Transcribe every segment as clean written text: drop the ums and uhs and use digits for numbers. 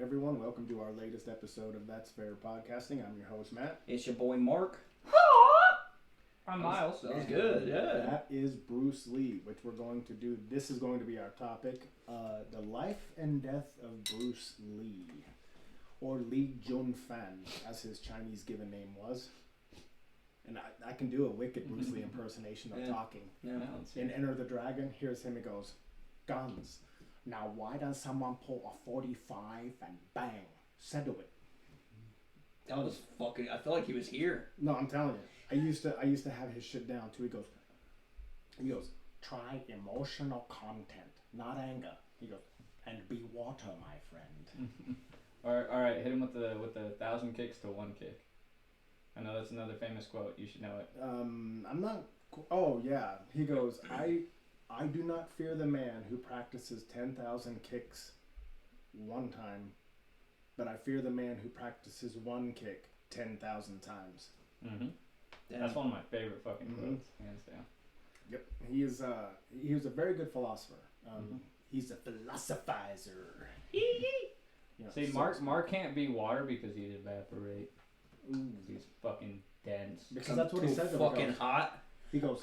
everyone. Welcome to our latest episode of That's Fair Podcasting. I'm your host, Matt. It's your boy, Mark. I'm Myles. That was good, yeah. That is Bruce Lee, which we're going to do. This is going to be our topic. The life and death of Bruce Lee, or Li Junfan, as his Chinese given name was. And I can do a wicked Bruce Lee impersonation of talking. Yeah. In Enter the Dragon, here's him. He goes, "Guns. Now why does someone pull a 45 and bang? Settle it." That was fucking. I felt like he was here. No, I'm telling you. I used to have his shit down too. He goes, "Try emotional content, not anger." He goes, "And be water, my friend." All right, hit him with the 1,000 kicks to 1 kick. I know that's another famous quote. You should know it. I'm not. Oh yeah. He goes, I do not fear the man who practices 10,000 kicks one time, but I fear the man who practices 1 kick 10,000 times. Mm-hmm. That's one of my favorite fucking quotes, hands down. Yep. He was a very good philosopher. He's a philosophizer. See, Mark can't be water because he'd evaporate. Ooh, he's fucking dense. Because that's what he says. Fucking hot. He goes,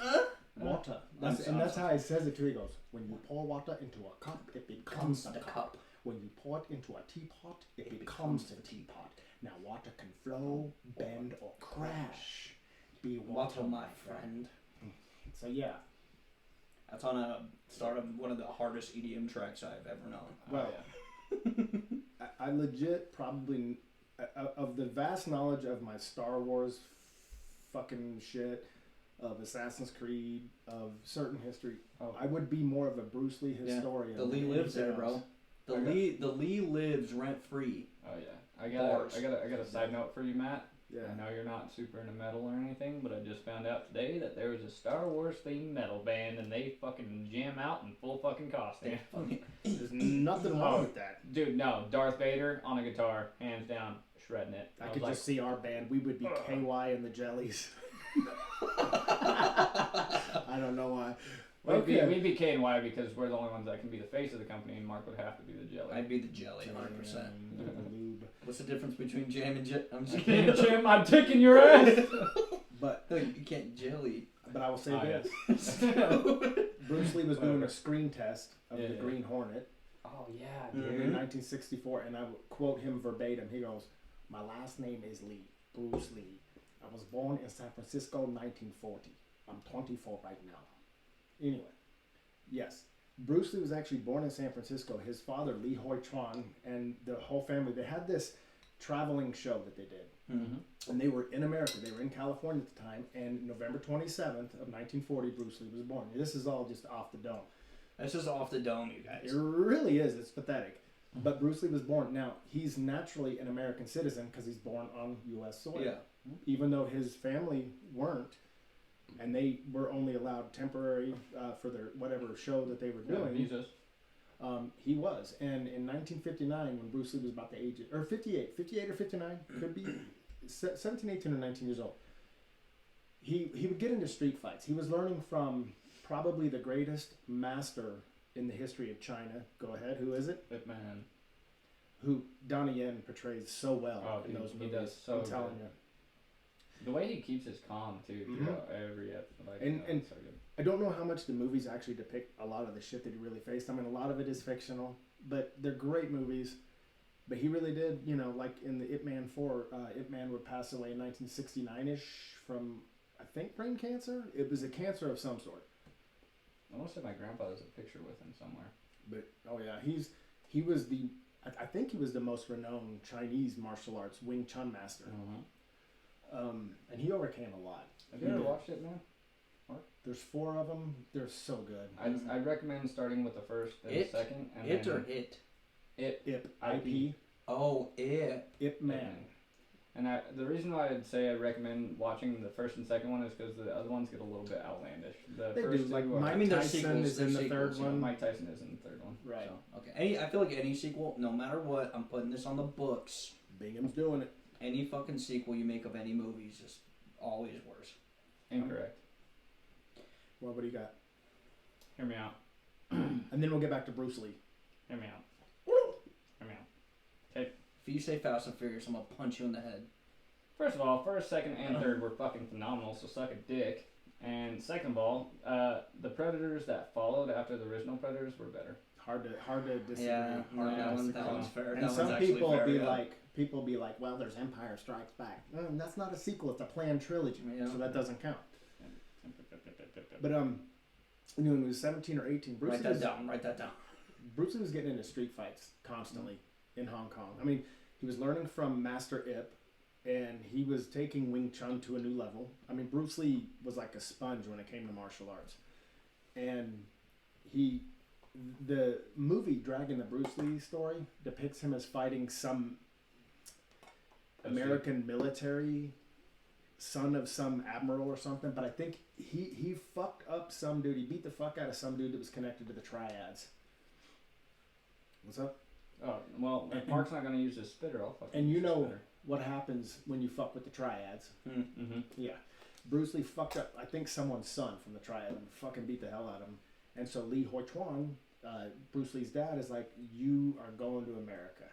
water. That's how he says it too. He goes, when you pour water into a cup, it becomes the cup. When you pour it into a teapot, it becomes the teapot. Now water can flow, bend, or crash. Be water, my friend. So yeah. That's on a start of one of the hardest EDM tracks I've ever known. Well, I legit probably, of the vast knowledge of my Star Wars fucking shit, of Assassin's Creed, of certain history, I would be more of a Bruce Lee historian. The Lee lives there, bro. The Lee lives rent free. Oh yeah, I got a side note for you, Matt. Yeah. I know you're not super into metal or anything, but I just found out today that there was a Star Wars themed metal band and they fucking jam out in full fucking costume. There's nothing wrong with that. Dude, no. Darth Vader on a guitar, hands down, shredding it. I could just see our band. We would be KY and the Jellies. I don't know why. We'd be K and Y because we're the only ones that can be the face of the company, and Mark would have to be the jelly. I'd be the jelly, 100%. What's the difference between jam and jelly? I'm just kidding. Jam, I'm taking your ass. But no, you can't jelly. But I will say this: Bruce Lee was doing a screen test of the Green Hornet. Oh yeah, dude. In 1964, and I would quote him verbatim. He goes, "My last name is Lee, Bruce Lee. I was born in San Francisco, 1940. I'm 24 right now." Anyway, yes, Bruce Lee was actually born in San Francisco. His father, Li Hoi Chuan, and the whole family, they had this traveling show that they did. Mm-hmm. And they were in America. They were in California at the time. And November 27th of 1940, Bruce Lee was born. This is all just off the dome. This is off the dome, you guys. It really is. It's pathetic. But Bruce Lee was born. Now, he's naturally an American citizen because he's born on U.S. soil. Yeah. Even though his family weren't. And they were only allowed temporary for their whatever show that they were doing. Jesus. He was. And in 1959, when Bruce Lee was about the age of, or 58 or 59, could be 17, 18, or 19 years old, he would get into street fights. He was learning from probably the greatest master in the history of China. Go ahead. Who is it? Ip Man. Who Donnie Yen portrays so well in those movies. He does so I'm telling you. The way he keeps his calm too throughout every episode. And so good. I don't know how much the movies actually depict a lot of the shit that he really faced. I mean, a lot of it is fictional, but they're great movies. But he really did, like in the Ip Man 4, Ip Man would pass away in 1969-ish from, I think, brain cancer. It was a cancer of some sort. I want to say my grandpa has a picture with him somewhere. But he was I think he was the most renowned Chinese martial arts Wing Chun master. Mm-hmm. And he overcame a lot. Have you ever watched it, man? What? There's 4 of them. They're so good. I'd recommend starting with the first and the second. And It or It? Ip. IP. Oh, It. Ip Man. And the reason why I'd say I recommend watching the first and second one is because the other ones get a little bit outlandish. They do. Like Mike Tyson is in the third one. Mike Tyson is in the third one. Right. So, okay. I feel like any sequel, no matter what, I'm putting this on the books. Bingham's doing it. Any fucking sequel you make of any movie is just always worse. Incorrect. What do you got? Hear me out. And then we'll get back to Bruce Lee. Hear me out. Hear me out. Okay. If you say Fast and Furious, I'm gonna punch you in the head. First of all, first, second, and third were fucking phenomenal, so suck a dick. And second of all, the Predators that followed after the original Predators were better. Hard to disagree. Yeah, that one's fair. And some people will be like, well, there's Empire Strikes Back. That's not a sequel; it's a planned trilogy, so that doesn't count. But when he was 17 or 18, write that down. Bruce Lee was getting into street fights constantly in Hong Kong. I mean, he was learning from Master Ip, and he was taking Wing Chun to a new level. I mean, Bruce Lee was like a sponge when it came to martial arts. And the movie Dragon, the Bruce Lee story, depicts him as fighting some American military son of some admiral or something. But I think he fucked up some dude. He beat the fuck out of some dude that was connected to the triads. What's up? Oh, well, if Mark's not going to use his spitter, I'll fucking And use you know his spitter. what happens when you fuck with the triads. Mm-hmm. Yeah. Bruce Lee fucked up, I think, someone's son from the triad and fucking beat the hell out of him. And so Li Hoi Chuan, Bruce Lee's dad, is like, you are going to America.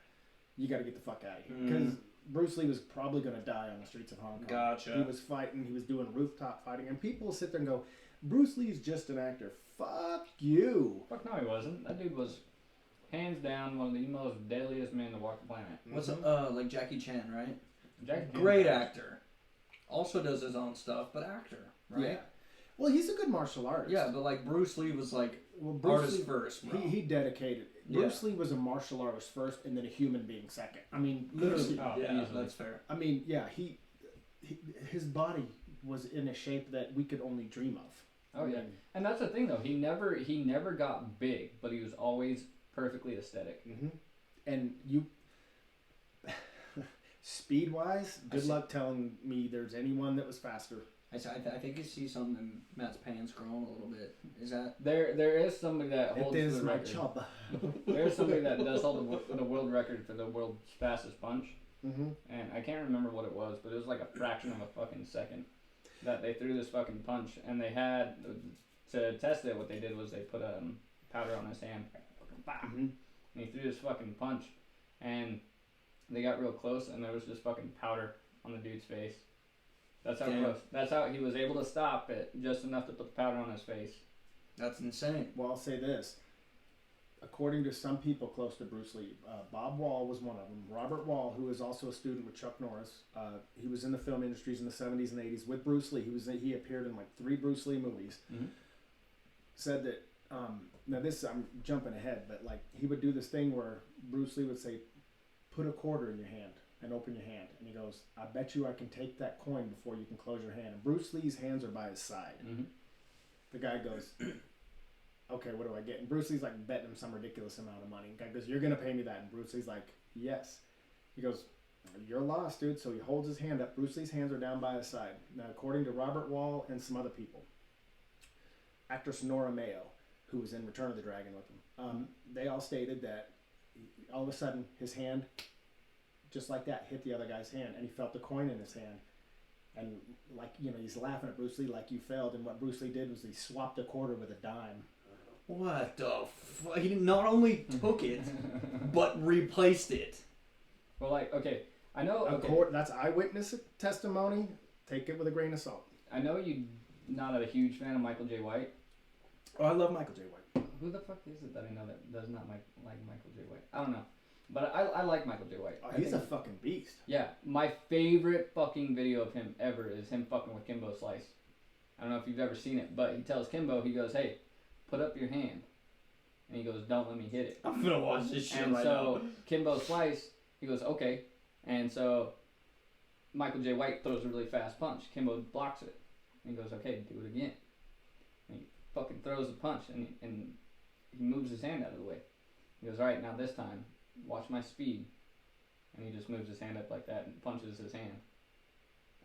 You got to get the fuck out of here. Because Bruce Lee was probably going to die on the streets of Hong Kong. Gotcha. He was fighting. He was doing rooftop fighting. And people sit there and go, Bruce Lee's just an actor. Fuck you. Fuck no, he wasn't. That dude was hands down one of the most deadliest men to walk the planet. What's like Jackie Chan, right? Jackie Great actor. Also does his own stuff, but actor, right? Yeah. Well, he's a good martial artist. Yeah, but like Bruce Lee was like artist Lee, first, bro. He dedicated. Bruce Lee was a martial artist first, and then a human being second. I mean, literally. That's fair. I mean, yeah, his body was in a shape that we could only dream of. Oh yeah, and that's the thing though. He never got big, but he was always perfectly aesthetic. Mm-hmm. And you, speed wise, good luck telling me there's anyone that was faster. I think you see something in Matt's pants growing a little bit. Is that there is somebody that holds it is the my record. chub. There's somebody that does hold the world record for the world's fastest punch. Mm-hmm. And I can't remember what it was, but it was like a fraction of a fucking second that they threw this fucking punch, and they had to test it. What they did was they put powder on his hand, Mm-hmm. and he threw this fucking punch, and they got real close, and there was just fucking powder on the dude's face. That's how close. That's how he was able to stop it just enough to put the powder on his face. That's insane. Well, I'll say this. According to some people close to Bruce Lee, Bob Wall was one of them. Robert Wall, who is also a student with Chuck Norris, he was in the film industries in the 70s and 80s with Bruce Lee. He appeared in like 3 Bruce Lee movies. Mm-hmm. Said that, now this, I'm jumping ahead, but like he would do this thing where Bruce Lee would say, put a quarter in your hand and open your hand. And he goes, I bet you I can take that coin before you can close your hand. And Bruce Lee's hands are by his side. Mm-hmm. The guy goes, okay, what do I get? And Bruce Lee's like betting him some ridiculous amount of money. The guy goes, you're going to pay me that. And Bruce Lee's like, yes. He goes, you're lost, dude. So he holds his hand up. Bruce Lee's hands are down by his side. Now, according to Robert Wall and some other people, actress Nora Mayo, who was in Return of the Dragon with him, they all stated that all of a sudden his hand, just like that, hit the other guy's hand, and he felt the coin in his hand. And like, he's laughing at Bruce Lee like you failed. And what Bruce Lee did was he swapped a quarter with a dime. What the fuck? He not only took it, but replaced it. Well, like, okay, I know. Okay. That's eyewitness testimony. Take it with a grain of salt. I know you're not a huge fan of Michael J. White. Oh, I love Michael J. White. Who the fuck is it that I know that does not like Michael J. White? I don't know. But I like Michael J. White. Oh, he's a fucking beast. Yeah, my favorite fucking video of him ever is him fucking with Kimbo Slice. I don't know if you've ever seen it, but he tells Kimbo, he goes, hey, put up your hand. And he goes, don't let me hit it. I'm gonna watch this shit and right so now. Kimbo Slice, he goes, okay. And so Michael J. White throws a really fast punch. Kimbo blocks it. And he goes, okay, do it again. And he fucking throws the punch, and he moves his hand out of the way. He goes, all right, now this time, watch my speed. And he just moves his hand up like that and punches his hand.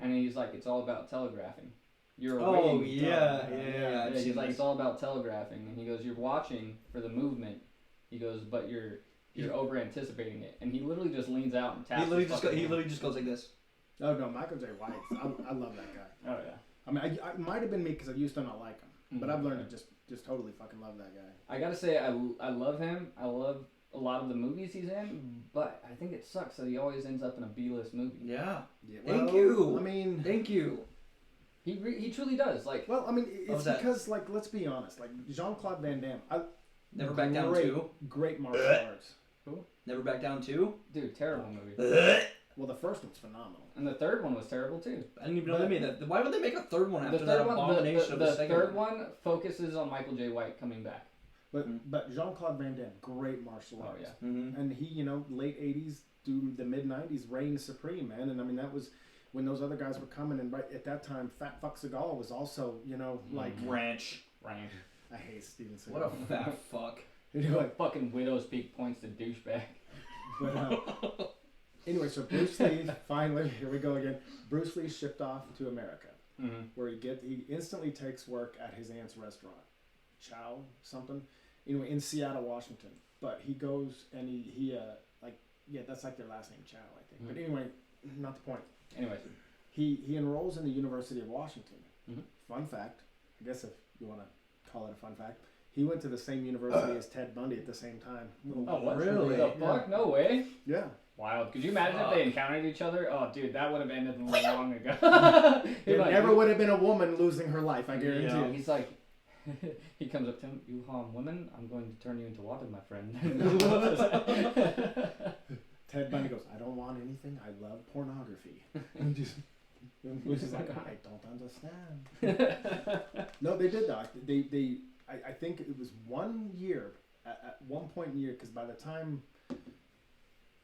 And he's like, it's all about telegraphing. You're Oh, waiting. yeah. He's like, it's all about telegraphing. And he goes, you're watching for the movement. He goes, but you're over anticipating it. And he literally just leans out and taps. He literally just goes like this. Oh no, Michael J. White. I love that guy. Oh yeah. I mean, I might have been me because I used to not like him, but I've learned to just totally fucking love that guy. I gotta say, I love him. I love a lot of the movies he's in, but I think it sucks that he always ends up in a B-list movie. Yeah. Well, Thank you. I mean, thank you. He truly does. Like, well, I mean, it's because, like, let's be honest. Like, Jean-Claude Van Damme. Never Back Down 2. Great martial arts. Who? Never Back Down 2? Dude, terrible movie. Well, the first one's phenomenal. And the third one was terrible, too. I didn't even know they made that. Why would they make a third one after that abomination of a second one? The third one focuses on Michael J. White coming back. But Jean-Claude Van Damme, great martial arts. Oh, yeah. Mm-hmm. And he, late 80s through the mid-90s reigned supreme, man. And, I mean, that was when those other guys were coming. And at that time, Fat Fuck Seagal was also, like... Ranch. I hate Steven Seagal. What a fat fuck. Anyway, fucking Widow's Peak points to douchebag. But, anyway, so Bruce Lee, finally, here we go again. Bruce Lee shipped off to America, where he instantly takes work at his aunt's restaurant, Chow something, anyway, in Seattle, Washington. But he goes and that's like their last name, Chow, I think. But anyway, not the point. Anyways, he enrolls in the University of Washington. Fun fact, I guess if you want to call it a fun fact. He went to the same university as Ted Bundy at the same time. Oh, what? Really? The fuck? Yeah. No way. Yeah. Wild. Could you imagine if they encountered each other? Oh, dude, that would have ended long ago. There never would have been a woman losing her life, I guarantee you. He's like, he comes up to him, you harm women, I'm going to turn you into water, my friend. Ted Bundy goes, I don't want anything, I love pornography. And Bruce is like, I don't understand. No, they did that. I think it was 1 year, at one point in the year, because by the time...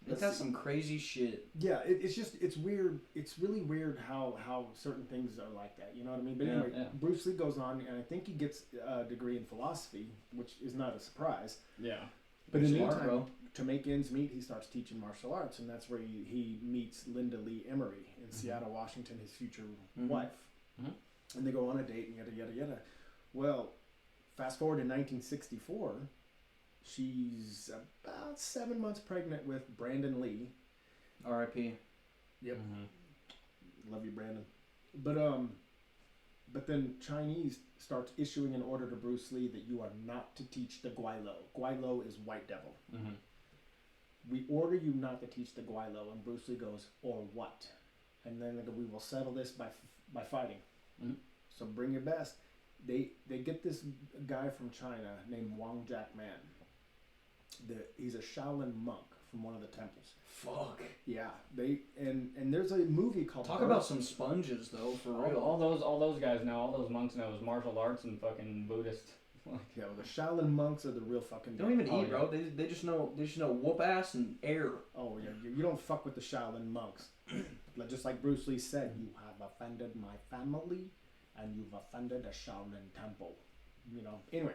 That's some crazy shit. Yeah, it's weird. It's really weird how certain things are like that, you know what I mean? But anyway, Bruce Lee goes on, and I think he gets a degree in philosophy, which is not a surprise. Yeah. But in the meantime, to make ends meet, he starts teaching martial arts, and that's where he meets Linda Lee Emery in Seattle, Washington, his future wife. And they go on a date, and yada, yada, yada. Well... Fast forward to 1964, she's about 7 months pregnant with Brandon Lee. R.I.P. Yep. Love you, Brandon. But then Chinese starts issuing an order to Bruce Lee that you are not to teach the Guai-Lo. Guai-Lo is white devil. We order you not to teach the Guai-Lo, and Bruce Lee goes, or what? And then they go, we will settle this by fighting. So bring your best. They get this guy from China named Wang Jack Man. He's a Shaolin monk from one of the temples. Fuck. Yeah. And there's a movie called Talk about some sponges though, for real. All those guys know, all those monks know is martial arts and fucking Buddhist. Yeah, well, the Shaolin monks are the real fucking They don't even eat, bro. They just know whoop ass and air. Oh yeah, you don't fuck with the Shaolin monks. Just like Bruce Lee said, you have offended my family. And you've offended a Shaolin temple. Anyway,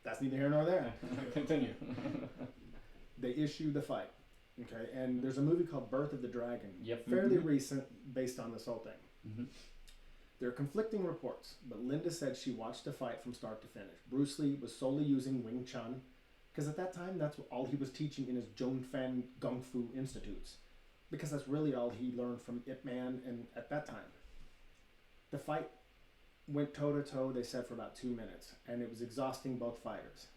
that's neither here nor there. Continue. They issue the fight. Okay, and there's a movie called Birth of the Dragon. Yep. Fairly recent, based on this whole thing. There are conflicting reports, but Linda said she watched the fight from start to finish. Bruce Lee was solely using Wing Chun, because at that time, that's all he was teaching in his Zhongfan Kung Fu institutes. Because that's really all he learned from Ip Man, and at that time. The fight went toe-to-toe, they said, for about 2 minutes, and it was exhausting both fighters.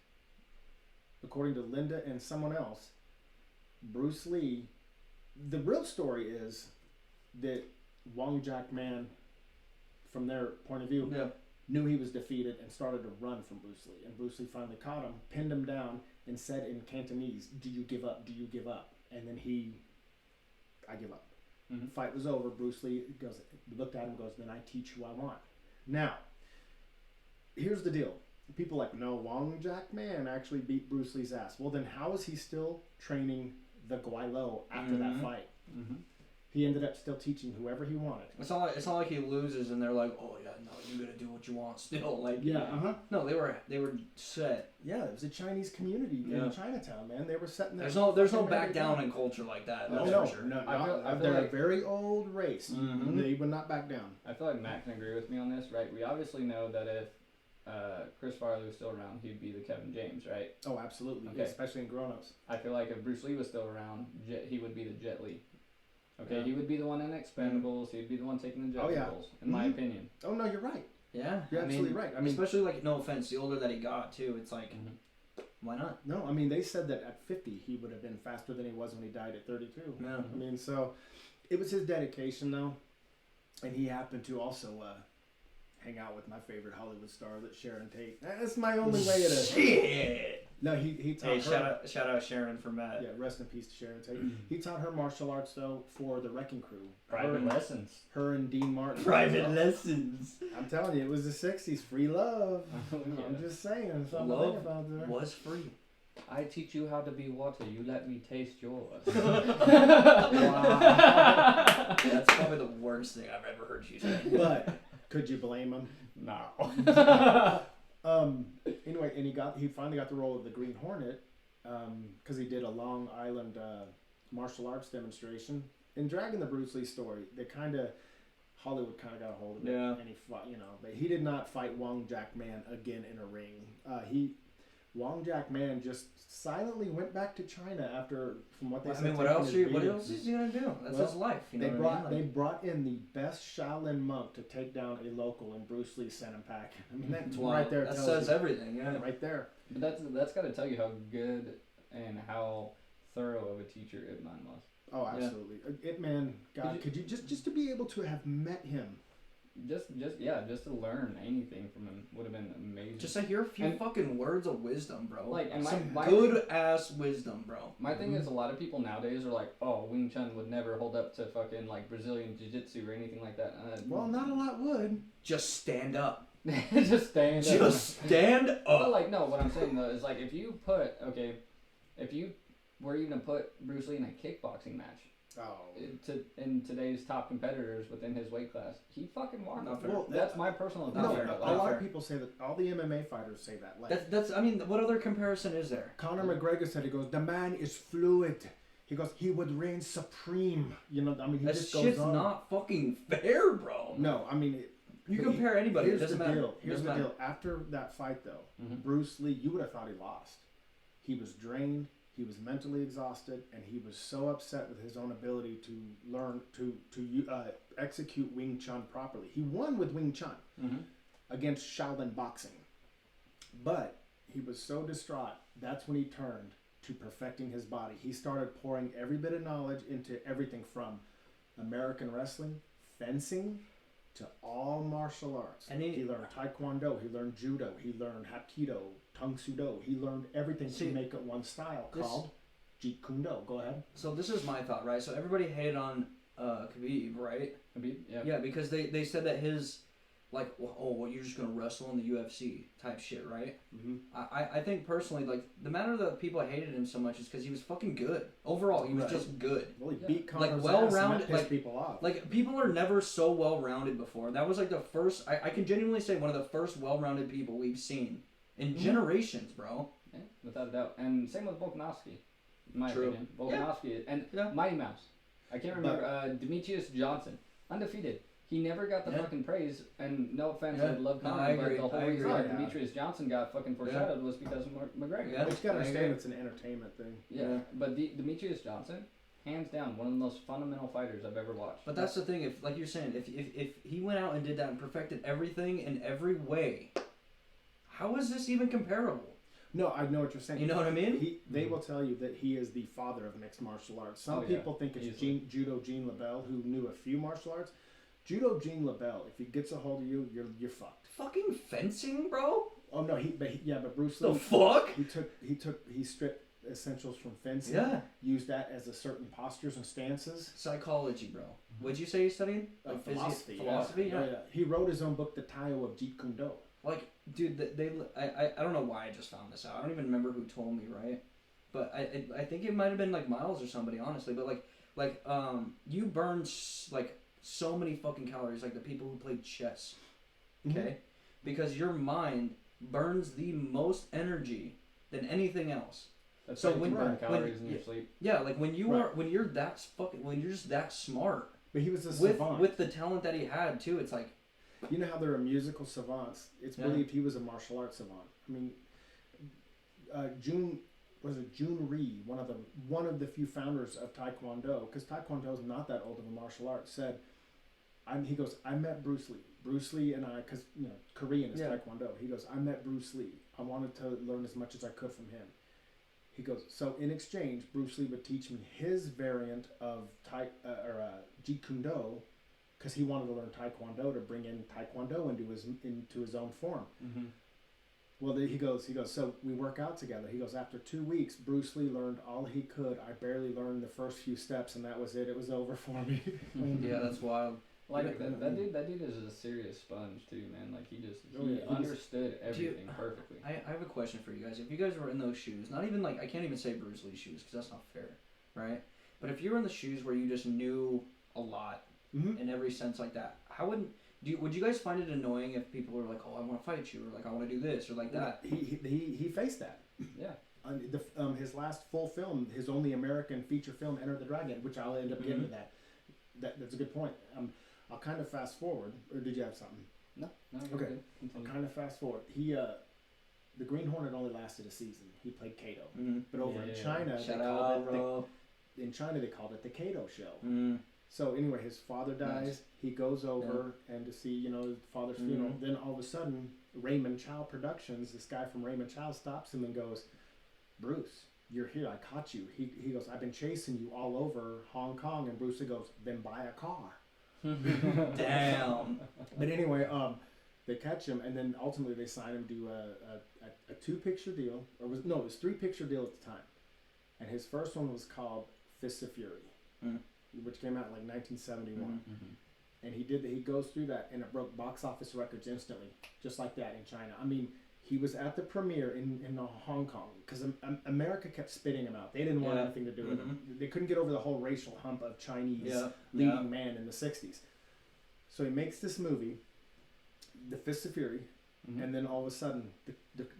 According to Linda and someone else, Bruce Lee, the real story is that Wang Jack Man, from their point of view, knew he was defeated and started to run from Bruce Lee. And Bruce Lee finally caught him, pinned him down, and said in Cantonese, do you give up? Do you give up? And then I give up. Fight was over. Bruce Lee looked at him and goes, then I teach who I want. Now, here's the deal. People are like, no, Wang Jack Man actually beat Bruce Lee's ass. Well, then how is he still training the Guai-Lo after that fight? He ended up still teaching whoever he wanted. It's not like he loses and they're like, oh yeah, no, you gotta do what you want still. Like No, they were set. Yeah, it was a Chinese community in Chinatown, man. They were setting there's no back down in culture like that. No, for sure. They're a very old race. They would not back down. I feel like Matt can agree with me on this, right? We obviously know that if Chris Farley was still around, he'd be the Kevin James, right? Oh, absolutely. Okay. Especially in Grown Ups. I feel like if Bruce Lee was still around, he would be the Jet Li. Okay, he would be the one in Expendables. He'd be the one taking the Juggables, in my opinion. Oh no, you're right. Yeah, you're absolutely right. I mean, especially like, no offense, the older that he got too, it's like, Why not? No, I mean, they said that at 50 he would have been faster than he was when he died at 32. Yeah. I mean, so it was his dedication, though. And he happened to also hang out with my favorite Hollywood star, that Sharon Tate. That's my only way to... Shit! No, he taught her... shout out Sharon for Matt. Yeah, rest in peace to Sharon Tate. He taught her martial arts, though, for the Wrecking Crew. Private lessons. Her and Dean Martin. Private lessons. I'm telling you, it was the 60s. Free love. Yeah. I'm just saying. Love was free. I teach you how to be water. You let me taste yours. Wow. That's probably the worst thing I've ever heard you say. But could you blame him? No. Anyway, and he finally got the role of the Green Hornet because he did a Long Island martial arts demonstration. In Dragging the Bruce Lee story, Hollywood kind of got a hold of it. Yeah. And he fought, but he did not fight Wong Jack Man again in a ring. Wong Jack Man just silently went back to China after, from what they said. What else is he gonna do? That's his life. They brought in the best Shaolin monk to take down a local, and Bruce Lee sent him packing. I mean, that's right there. That says everything. Yeah, right there. But that's got to tell you how good and how thorough of a teacher Ip Man was. Oh, absolutely. Yeah. Ip Man, God, could you just to be able to have met him. Just to learn anything from him would have been amazing. Just to hear a few fucking words of wisdom, bro. Like, and some good ass wisdom, bro. My thing is, a lot of people nowadays are like, "Oh, Wing Chun would never hold up to fucking like Brazilian Jiu-Jitsu or anything like that." Well, not a lot would. Just stand up. Just stand up. Just stand up. But like, no, what I'm saying though is like, if you were even to put Bruce Lee in a kickboxing match. In today's top competitors within his weight class, he fucking won. Well, that's my personal opinion. A lot of people say that. All the MMA fighters say that. Like, that's. I mean, what other comparison is there? Conor McGregor said, he goes, "The man is fluid." He goes, "He would reign supreme." He just goes on. That shit's not fucking fair, bro. No, I mean, you compare anybody. Here's the deal. Here's the deal. After that fight, though, Bruce Lee, you would have thought he lost. He was drained. He was mentally exhausted, and he was so upset with his own ability to learn to execute Wing Chun properly. He won with Wing Chun against Shaolin boxing, but he was so distraught. That's when he turned to perfecting his body. He started pouring every bit of knowledge into everything from American wrestling, fencing, to all martial arts. And he learned Taekwondo, he learned Judo, he learned Hapkido, Tang Soo Do. He learned everything to make it one style called Jeet Kune Do. Go ahead. So this is my thought, right? So everybody hated on Khabib, right? Khabib, yeah. Yeah, because they said that his, like, you're just going to wrestle in the UFC type shit, right? Mm-hmm. I think personally, like, the matter that people hated him so much is because he was fucking good. Overall, he was just good. Well, he beat Conor's well-rounded, ass and pissed people off. Like, people are never so well-rounded before. That was, like, the first, I can genuinely say one of the first well-rounded people we've seen in generations, bro. Yeah, without a doubt. And same with Volkanovski, in my opinion. Volkanovski. And Mighty Mouse. I can't remember. Demetrius Johnson. Undefeated. He never got the fucking praise, and no offense, I love Conor, but the whole reason Demetrius Johnson got fucking foreshadowed was because of McGregor. Yeah, but you gotta understand it's an entertainment thing. Yeah. But Demetrius Johnson, hands down, one of the most fundamental fighters I've ever watched. But that's the thing, if like you're saying, if he went out and did that and perfected everything in every way, how is this even comparable? No, I know what you're saying. You know what I mean? They will tell you that he is the father of mixed martial arts. Some people think it's Judo Gene LaBelle, who knew a few martial arts. Judo Gene LaBelle, if he gets a hold of you, you're fucked. Fucking fencing, bro? Oh no, but Bruce Lee. The fuck? He stripped essentials from fencing. Yeah. Used that as a certain postures and stances. Psychology, bro. What'd you say you studied? Philosophy. Philosophy. Yeah. He wrote his own book, The Tao of Jeet Kune Do. Like, dude, I don't know why I just found this out. I don't even remember who told me, right? But I think it might have been like Myles or somebody, honestly. But like you burn like so many fucking calories, like the people who played chess, okay? Because your mind burns the most energy than anything else. That's so when you burn calories in your sleep. Yeah, like when you're just that smart. But he was a savant with the talent that he had too. It's like, you know how there are musical savants. It's believed he was a martial arts savant. I mean, Jun Rhee, one of the few founders of Taekwondo, because Taekwondo is not that old of a martial art, said he goes, I met Bruce Lee. Bruce Lee and I, because, Korean is Yeah. Taekwondo. He goes, I met Bruce Lee. I wanted to learn as much as I could from him. He goes, so in exchange, Bruce Lee would teach me his variant of Jeet Kune Do, because he wanted to learn Taekwondo to bring in Taekwondo into his own form. Mm-hmm. Well, he goes, so we work out together. He goes, after 2 weeks, Bruce Lee learned all he could. I barely learned the first few steps, and that was it. It was over for me. Yeah, that's wild. Like that dude is a serious sponge too, man. Like he understood everything perfectly. I have a question for you guys. If you guys were in those shoes, not even like, I can't even say Bruce Lee's shoes because that's not fair, right? But if you were in the shoes where you just knew a lot in every sense like that, would you guys find it annoying if people were like, oh, I want to fight you, or like, I want to do this, or like that? He faced that. Yeah. His last full film, his only American feature film, Enter the Dragon, which I'll end up getting to that. That's a good point. I'll kind of fast forward, or did you have something? No. Okay. I'll kind of fast forward. The Green Hornet only lasted a season. He played Kato, but over in China, in China they called it the Kato Show. So anyway, his father dies. Nice. He goes over and to see his father's funeral. Then all of a sudden, Raymond Chow Productions, this guy from Raymond Chow, stops him and goes, "Bruce, you're here. I caught you." He goes, "I've been chasing you all over Hong Kong." And Bruce goes, "Then buy a car." Damn. But anyway, they catch him, and then ultimately they sign him to a 2-picture deal, it was 3-picture deal at the time, and his first one was called Fists of Fury, which came out in like 1971, and he goes through that, and it broke box office records instantly, just like that in China. I mean, he was at the premiere in Hong Kong because America kept spitting him out. They didn't want anything to do with him. They couldn't get over the whole racial hump of Chinese leading man in the 60s. So he makes this movie, The Fist of Fury, and then all of a sudden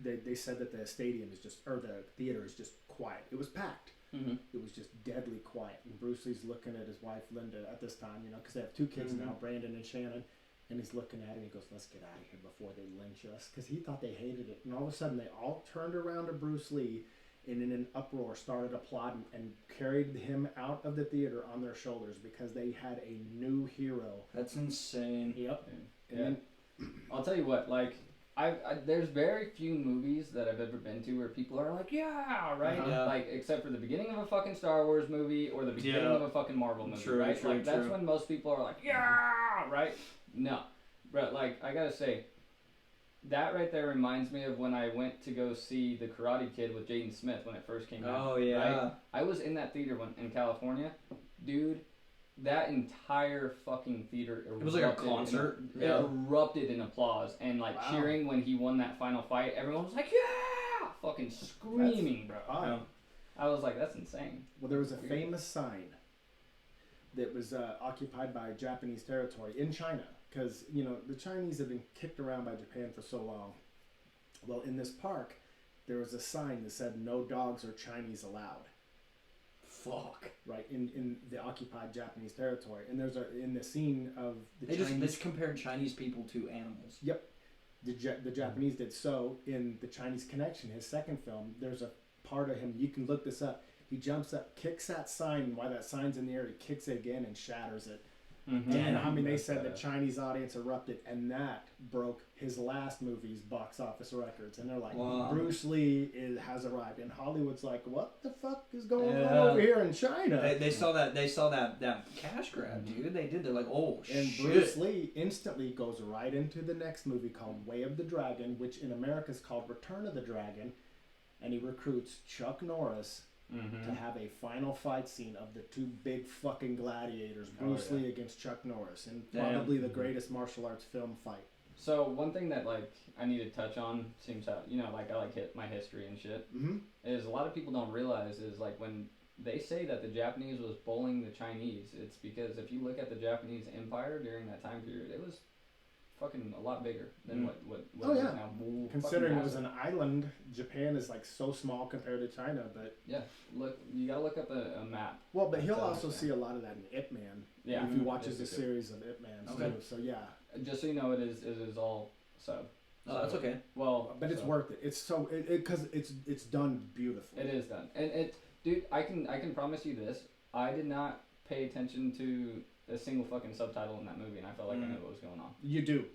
they said that the stadium is the theater is just quiet. It was packed. It was just deadly quiet. And Bruce Lee's looking at his wife Linda at this time, because they have 2 kids now, Brandon and Shannon. And he's looking at it and he goes, "Let's get out of here before they lynch us." Because he thought they hated it. And all of a sudden they all turned around to Bruce Lee and in an uproar started applauding and carried him out of the theater on their shoulders because they had a new hero. That's insane. Yep. And then, I'll tell you what, like, there's very few movies that I've ever been to where people are like, yeah, right? Like, except for the beginning of a fucking Star Wars movie or the beginning of a fucking Marvel movie, right? That's when most people are like, yeah, right? No. But, like, I gotta say, that right there reminds me of when I went to go see The Karate Kid with Jaden Smith when it first came out. Oh, yeah. Right? I was in that theater in California. Dude, that entire fucking theater erupted. It was like a concert. It erupted in applause and, like, cheering when he won that final fight. Everyone was like, yeah! Fucking screaming, bro. I was like, that's insane. Well, there was a famous sign that was occupied by Japanese territory in China. Because, the Chinese have been kicked around by Japan for so long. Well, in this park, there was a sign that said, "No dogs or Chinese allowed." Fuck. Right, in the occupied Japanese territory. And there's in the scene of the They Chinese... just compared Chinese people to animals. Yep. The Japanese did so in The Chinese Connection, his second film. There's a part of him, you can look this up. He jumps up, kicks that sign, and while that sign's in the air, he kicks it again and shatters it. And I mean, they said the Chinese audience erupted, and that broke his last movie's box office records. And they're like, Bruce Lee has arrived, and Hollywood's like, what the fuck is going on over here in China? They saw that cash grab, dude. They did. They're like, oh shit. And Bruce Lee instantly goes right into the next movie called Way of the Dragon, which in America is called Return of the Dragon, and he recruits Chuck Norris to have a final fight scene of the 2 big fucking gladiators, Bruce Lee against Chuck Norris, and probably the greatest martial arts film fight. So one thing that, like, I need to touch on, seems how, like, I like hit my history and shit, is a lot of people don't realize is, like, when they say that the Japanese was bullying the Chinese, it's because if you look at the Japanese Empire during that time period, it was fucking a lot bigger than what it is now. Considering it was an island, Japan is like so small compared to China, but look, you gotta look up a map. Well, but he'll also see a lot of that in Ip Man. If he watches the series of Ip Man. Okay. So just so you know, it is all sub. Oh, that's okay. Well, but it's worth it. It's so because it's done beautifully. It is done, and dude, I can promise you this. I did not pay attention to a single fucking subtitle in that movie, and I felt like I knew what was going on. You do.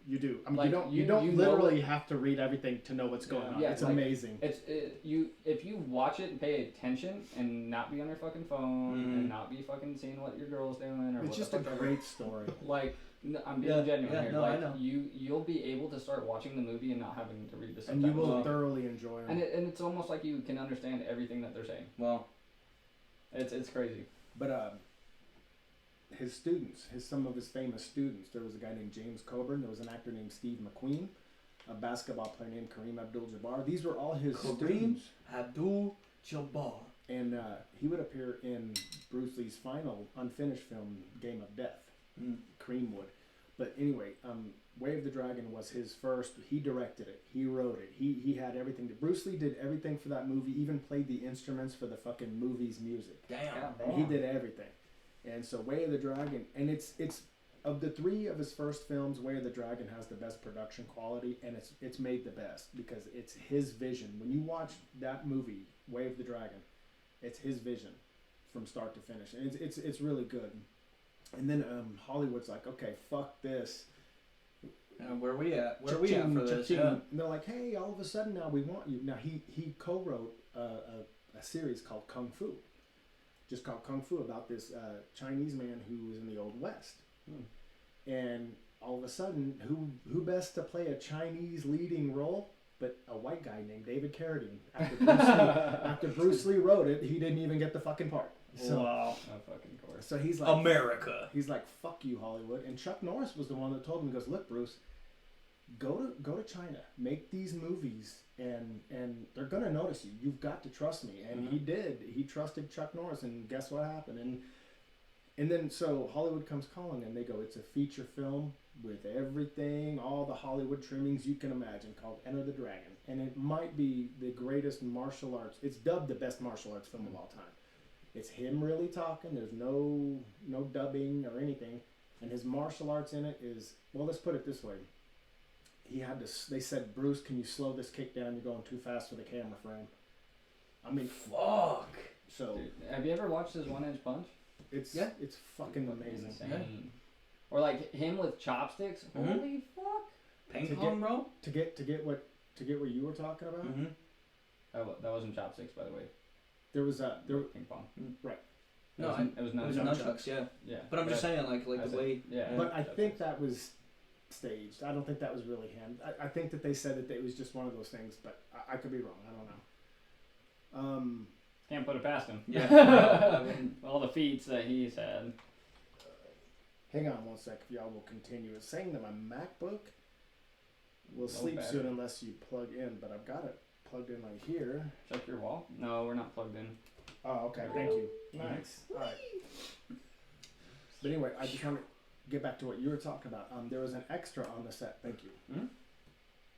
I mean, Like, you don't literally have to read everything to know what's going on. Yeah, it's like, amazing. If you watch it and pay attention and not be on your fucking phone and not be fucking seeing what your girl's doing or it's what just the a fuck great story. Like, I'm being genuine here. No, like, I know. you'll be able to start watching the movie and not having to read the subtitles. And you will thoroughly enjoy it. And it's almost like you can understand everything that they're saying. Well, it's crazy. But his students, some of his famous students, there was a guy named James Coburn, there was an actor named Steve McQueen, a basketball player named Kareem Abdul-Jabbar. These were all his students. Abdul-Jabbar. And he would appear in Bruce Lee's final unfinished film, Game of Death. Kareem would. But anyway, Way of the Dragon was his first. He directed it. He wrote it. He had everything. Bruce Lee did everything for that movie, even played the instruments for the fucking movie's music. Damn. He did everything. And so Way of the Dragon, and it's of the three of his first films, Way of the Dragon has the best production quality, and it's made the best because it's his vision. When you watch that movie, Way of the Dragon, it's his vision from start to finish, and it's really good. And then Hollywood's like, okay, fuck this. Where we at? Where we at for this? Yeah. And they're like, hey, all of a sudden now we want you. Now he co-wrote a series called Kung Fu. Just called Kung Fu, about this Chinese man who was in the Old West. And all of a sudden, who best to play a Chinese leading role but a white guy named David Carradine? After Bruce Lee wrote it, he didn't even get the fucking part. So, wow. Oh, fucking course. So he's like, America. He's like, fuck you, Hollywood. And Chuck Norris was the one that told him, he goes, look, Bruce, go to China, make these movies, and they're gonna notice you. You've got to trust me. And he did. He trusted Chuck Norris, and guess what happened? And then so Hollywood comes calling, and they go, it's a feature film with everything, all the Hollywood trimmings you can imagine, called Enter the Dragon. And it might be the greatest martial arts. It's dubbed the best martial arts film of all time. It's him really talking. There's no dubbing or anything. And his martial arts in it is, well, let's put it this way. They said, Bruce, can you slow this kick down? You're going too fast for the camera frame. I mean, fuck. So, dude, have you ever watched his 1-inch punch? It's fucking amazing. Insane. Or like him with chopsticks. Holy fuck! Ping pong, bro. To get what you were talking about. That wasn't chopsticks, by the way. There was ping pong. Right. No, it was nunchucks. Yeah. Yeah. But I'm just saying, like the way. Yeah. But I think that was staged. I don't think that was really him. I think that they said that it was just one of those things, but I could be wrong. I don't know. Can't put it past him. Yeah. All the feats that he's had. Hang on one sec, if y'all will continue. It's saying that my MacBook will sleep battery. soon unless you plug in, but I've got it plugged in right here. Check your wall. No, we're not plugged in. Oh, okay. Thank you. Nice. All right. But anyway, I just want to get back to what you were talking about. There was an extra on the set. Thank you.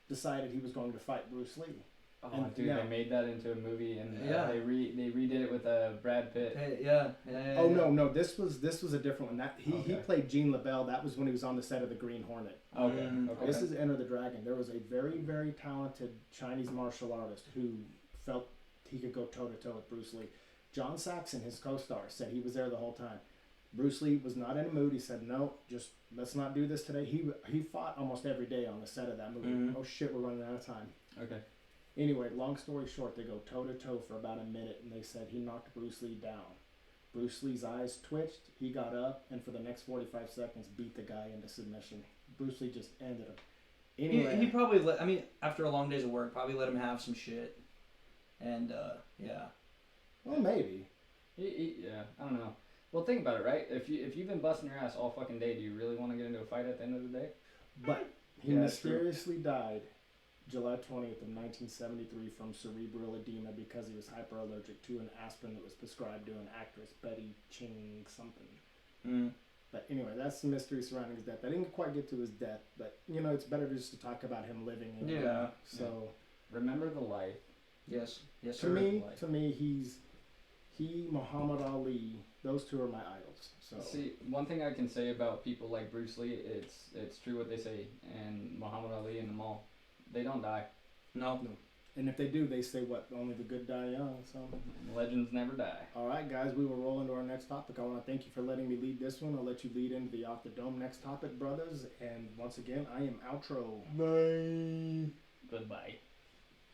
Decided he was going to fight Bruce Lee. Oh, And dude, now- they made that into a movie, and Yeah. they redid it with Brad Pitt. Hey, yeah. Oh no, this was a different one. That he Okay. played Gene LaBelle. That was when he was on the set of the Green Hornet. Okay. Okay. This is Enter the Dragon. There was a very, very talented Chinese martial artist who felt he could go toe to toe with Bruce Lee. John Saxon, his co-star, said he was there the whole time. Bruce Lee was not in a mood. He said, "No, just let's not do this today." He fought almost every day on the set of that movie. Oh shit, we're running out of time. Okay. Anyway, long story short, they go toe to toe for about a minute, and they said he knocked Bruce Lee down. Bruce Lee's eyes twitched. He got up, and for the next 45 seconds, beat the guy into submission. Bruce Lee just ended him. Anyway, He probably after a long days of work, probably let him have some shit. And yeah. Well, maybe. Yeah, I don't know. Well, think about it, right? If you've been busting your ass all fucking day, do you really want to get into a fight at the end of the day? But he Yeah, that's true. mysteriously died July 20th of 1973 from cerebral edema because he was hyperallergic to an aspirin that was prescribed to an actress, Betty Ching something. But anyway, that's the mystery surrounding his death. I didn't quite get to his death, but it's better just to talk about him living. Yeah. So Remember the life. Yes, to sir. me, he Muhammad Ali. Those two are my idols. So See, one thing I can say about people like Bruce Lee, it's true what they say, and Muhammad Ali and them all, they don't die. No. And if they do, they say what? Only the good die young. So legends never die. All right, guys, we will roll into our next topic. I want to thank you for letting me lead this one. I'll let you lead into the Off the Dome next topic, brothers. And once again, I am outro. Bye. Goodbye.